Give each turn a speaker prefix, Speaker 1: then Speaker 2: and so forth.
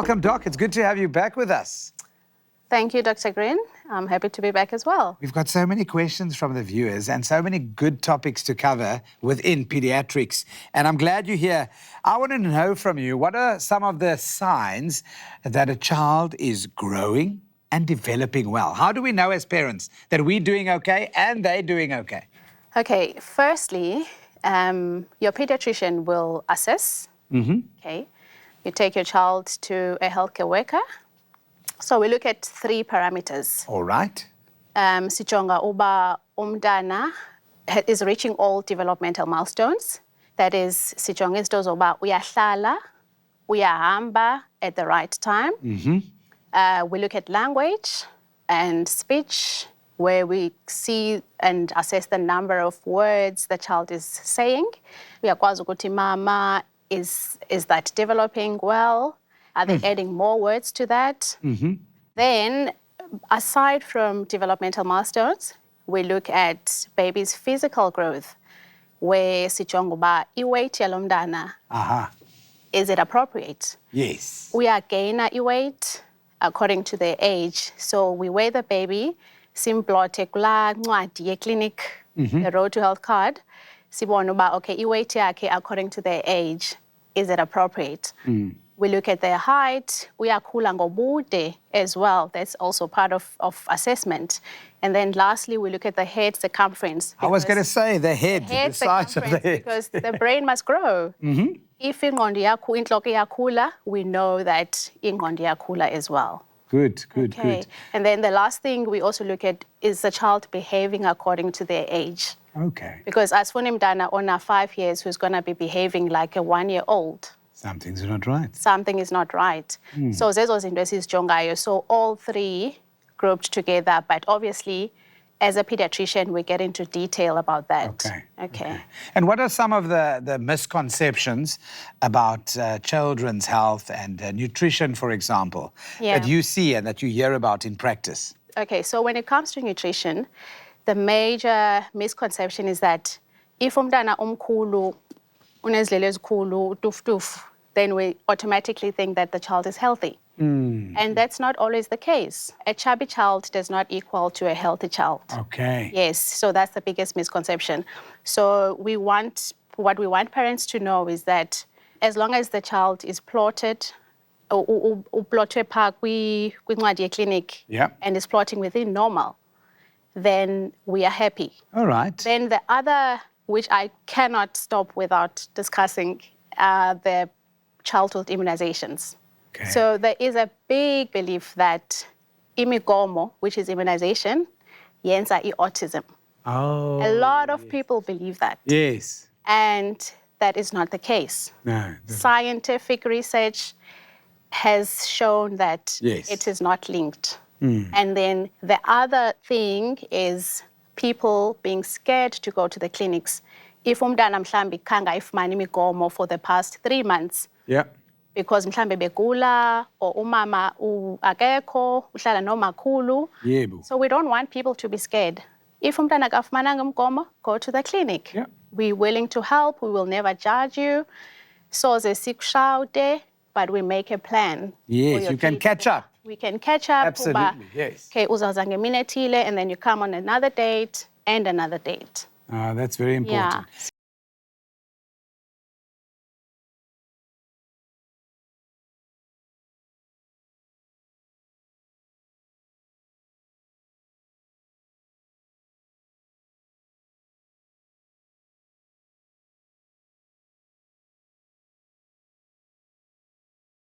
Speaker 1: Welcome, Doc. It's good to have you back with us.
Speaker 2: Thank you, Dr. Green. I'm happy to be back as well.
Speaker 1: We've got so many questions from the viewers and so many good topics to cover within pediatrics. And I'm glad you're here. I want to know from you, what are some of the signs that a child is growing and developing well? How do we know as parents that we're doing okay and they're doing okay?
Speaker 2: Okay, firstly, your pediatrician will assess. Okay, you take your child to a healthcare worker. So we look at 3 parameters.
Speaker 1: All right.
Speaker 2: Sijonga uba umntana is reaching all developmental milestones. That is, sijonga izinto zoba uyahlala, uyahamba at the right time. We look at language and speech, where we see and assess the number of words the child is saying. Uyakwazi ukuthi mama, is that developing well? Are they adding more words to that? Then, aside from developmental milestones, we look at baby's physical growth, where sijonga uba iweight yalo mntana, is it appropriate?
Speaker 1: Yes.
Speaker 2: Uyagaina iweight according to their age. So we weigh the baby, simplote kula ncwadi ye-clinic, the Road to Health card, sibone uba, okay, iweight yakhe according to their age, is it appropriate? We look at their height, uyakhula ngobude as well. That's also part of assessment. And then lastly, we look at the head circumference.
Speaker 1: I was going to say the head size of the head.
Speaker 2: Because the brain must grow. If inqondo intloko iyakhula, we know that ingqondo iyakhula as well.
Speaker 1: Good.
Speaker 2: And then the last thing we also look at is the child behaving according to their age.
Speaker 1: Okay.
Speaker 2: Because asifuni mntana ona 5 years who's going to be behaving like a 1-year-old.
Speaker 1: Something's not right.
Speaker 2: Something is not right. So zezo zinto esizijongayo. So all 3 grouped together, but obviously, as a pediatrician, we get into detail about that. Okay.
Speaker 1: And what are some of the misconceptions about children's health and nutrition, for example, that you see and that you hear about in practice?
Speaker 2: Okay, so when it comes to nutrition, the major misconception is that if umntana omkhulu unezilelo ezikhulu utuf, then we automatically think that the child is healthy. And that's not always the case. A chubby child does not equal to a healthy child. Okay. Yes, so that's the biggest misconception. So what we want parents to know is that as long as the child is plotted, uplotwe phaa kwincwadi ye-clinic and is plotting within normal, then we are happy.
Speaker 1: All right.
Speaker 2: Then the other, which I cannot stop without discussing, are the childhood immunizations. Okay. So there is a big belief that imigomo, which is immunization, yenza autism.
Speaker 1: Oh.
Speaker 2: A lot of people believe that.
Speaker 1: Yes.
Speaker 2: And that is not the case.
Speaker 1: No.
Speaker 2: Scientific research has shown that it is not linked. And then the other thing is people being scared to go to the clinics. If umntana mhlambi kanga ifumana imigomo for the past 3 months, because mhlambe begula or umama akekho uhlala nomakhulu. So we don't want people to be scared. If umntana akafumananga umgomo, go to the clinic. We're willing to help. We will never judge you. Soze sikushawute, but we make a plan.
Speaker 1: Yes, you can catch up.
Speaker 2: We can catch up.
Speaker 1: Absolutely, yes.
Speaker 2: Okay, uzawuza ngemini ethile, and then you come on another date and another date.
Speaker 1: That's very important.
Speaker 2: Yeah.